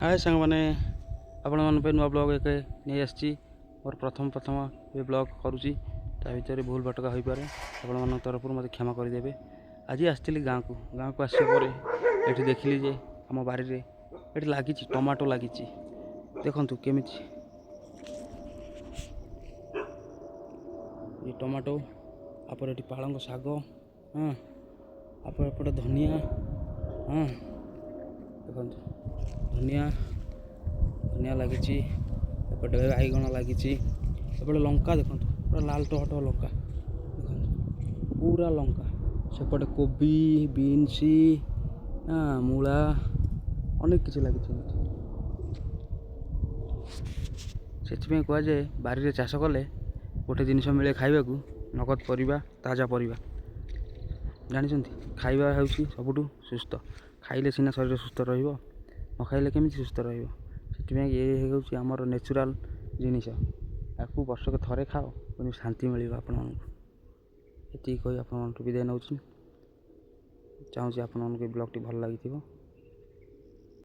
हाय सांग मैंने आपण मन नुआ ब्लॉग एक नहीं आसी मोर प्रथम प्रथम ये ब्लॉग करुँची ता भर भूल भटका हो पारे आपण मन तरफ मत क्षमा करदे। आज आसती गाँव को आसापर ये देखिली जे आम बारी ये लगी टमाटो लगी देखु केमी ये टमाटो आपर ये पालंग शाग हाँ आप एपटे धनिया हाँ देखो धनिया धनिया लगी एपटे बैगण लगी एपटे लंका देखो पूरा लाल टहट लंका देखो पूरा लंका सेपटे कोबी बीन्स हाँ मूला अनेक किसी लगी से कह जाए बारी चाष कले गोटे जिनस मिले खाइबा नगद परिबा ताजा परिबा जानी खाइबा हूँ सबुठ सुस्थ खाइले सीना शरीर सुस्थ रहिबो न खाइले केमिति सुस्थ रहिबो सेटिमे ये हूँ आमर नेचुराल जिनिस आपको वर्षक थरे खाओ पुणी शांति मिल आपण मानक ये कही आपण विदाय नौ चाहूँगी आपण ब्लॉग टी भल लगी।